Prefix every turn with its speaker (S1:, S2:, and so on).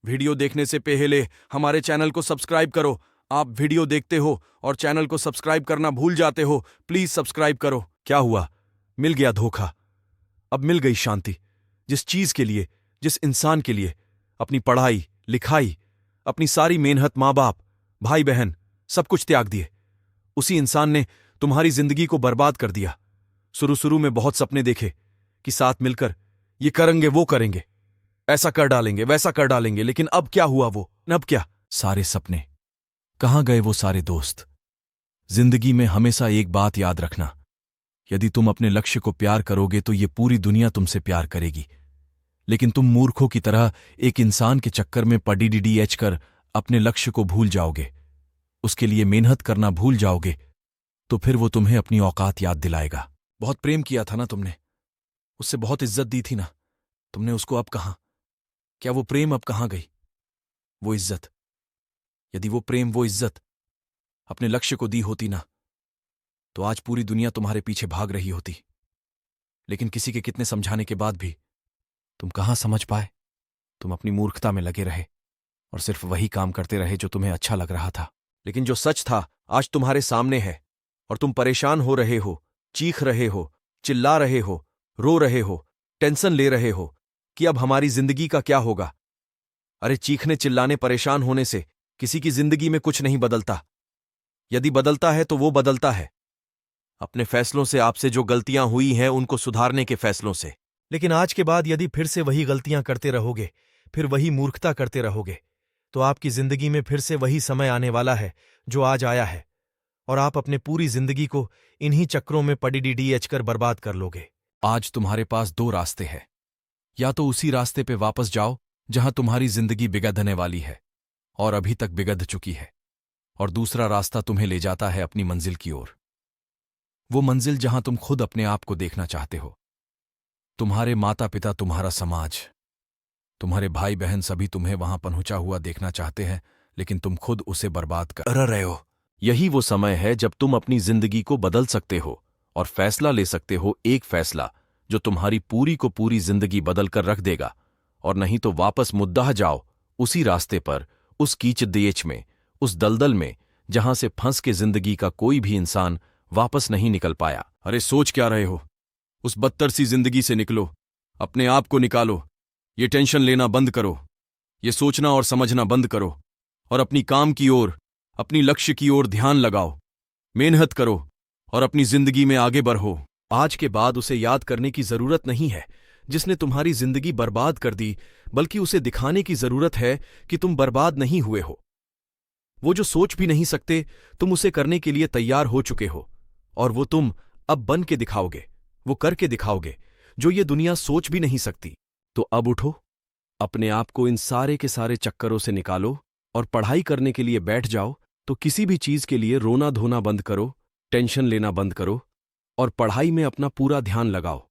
S1: Video देखने से पहले हमारे चैनल को सब्सक्राइब करो। आप वीडियो देखते हो और चैनल को सब्सक्राइब करना भूल जाते हो। प्लीज सब्सक्राइब करो। क्या हुआ? मिल गया धोखा। अब मिल गई शांति। जिस चीज के लिए, जिस इंसान के लिए अपनी पढ़ाई लिखाई, अपनी सारी मेहनत, माँ बाप, भाई बहन सब कुछ त्याग दिए, उसी इंसान ने तुम्हारी जिंदगी को बर्बाद कर दिया। शुरू शुरू में बहुत सपने देखे कि साथ मिलकर ये करेंगे, वो करेंगे, ऐसा कर डालेंगे, वैसा कर डालेंगे, लेकिन अब क्या हुआ? वो अब क्या? सारे सपने कहां गए? वो सारे दोस्त? जिंदगी में हमेशा एक बात याद रखना, यदि तुम अपने लक्ष्य को प्यार करोगे तो ये पूरी दुनिया तुमसे प्यार करेगी। लेकिन तुम मूर्खों की तरह एक इंसान के चक्कर में पडीडीएच कर अपने लक्ष्य को भूल जाओगे, उसके लिए मेहनत करना भूल जाओगे, तो फिर वो तुम्हें अपनी औकात याद दिलाएगा। बहुत प्रेम किया था ना तुमने, उससे बहुत इज्जत दी थी ना तुमने उसको, अब कहां? क्या वो प्रेम अब कहां गई? वो इज्जत? यदि वो प्रेम, वो इज्जत अपने लक्ष्य को दी होती ना, तो आज पूरी दुनिया तुम्हारे पीछे भाग रही होती। लेकिन किसी के कितने समझाने के बाद भी तुम कहां समझ पाए। तुम अपनी मूर्खता में लगे रहे और सिर्फ वही काम करते रहे जो तुम्हें अच्छा लग रहा था। लेकिन जो सच था आज तुम्हारे सामने है और तुम परेशान हो रहे हो, चीख रहे हो, चिल्ला रहे हो, रो रहे हो, टेंशन ले रहे हो कि अब हमारी जिंदगी का क्या होगा। अरे चीखने, चिल्लाने, परेशान होने से किसी की जिंदगी में कुछ नहीं बदलता। यदि बदलता है तो वो बदलता है अपने फैसलों से, आपसे जो गलतियां हुई हैं उनको सुधारने के फैसलों से। लेकिन आज के बाद यदि फिर से वही गलतियां करते रहोगे, फिर वही मूर्खता करते रहोगे, तो आपकी जिंदगी में फिर से वही समय आने वाला है जो आज आया है, और आप अपने पूरी जिंदगी को इन्हीं चक्रों में पडीडीएच कर बर्बाद कर लोगे। आज तुम्हारे पास दो रास्ते हैं। या तो उसी रास्ते पे वापस जाओ जहां तुम्हारी जिंदगी बिगड़ने वाली है और अभी तक बिगड़ चुकी है, और दूसरा रास्ता तुम्हें ले जाता है अपनी मंजिल की ओर। वो मंजिल जहां तुम खुद अपने आप को देखना चाहते हो। तुम्हारे माता पिता, तुम्हारा समाज, तुम्हारे भाई बहन सभी तुम्हें वहां पहुंचा हुआ देखना चाहते हैं, लेकिन तुम खुद उसे बर्बाद कर रहे हो। यही वो समय है जब तुम अपनी जिंदगी को बदल सकते हो और फैसला ले सकते हो, एक फैसला जो तुम्हारी पूरी को पूरी जिंदगी बदल कर रख देगा। और नहीं तो वापस मुद्दा जाओ उसी रास्ते पर, उस कीचड़ में, उस दलदल में जहां से फंस के जिंदगी का कोई भी इंसान वापस नहीं निकल पाया। अरे सोच क्या रहे हो? उस बदतर सी जिंदगी से निकलो, अपने आप को निकालो। ये टेंशन लेना बंद करो, ये सोचना और समझना बंद करो, और अपनी काम की ओर, अपनी लक्ष्य की ओर ध्यान लगाओ। मेहनत करो और अपनी जिंदगी में आगे बढ़ो। आज के बाद उसे याद करने की जरूरत नहीं है जिसने तुम्हारी जिंदगी बर्बाद कर दी, बल्कि उसे दिखाने की जरूरत है कि तुम बर्बाद नहीं हुए हो। वो जो सोच भी नहीं सकते, तुम उसे करने के लिए तैयार हो चुके हो, और वो तुम अब बन के दिखाओगे, वो करके दिखाओगे जो ये दुनिया सोच भी नहीं सकती। तो अब उठो, अपने आप को इन सारे के सारे चक्करों से निकालो और पढ़ाई करने के लिए बैठ जाओ। तो किसी भी चीज के लिए रोना धोना बंद करो, टेंशन लेना बंद करो और पढ़ाई में अपना पूरा ध्यान लगाओ।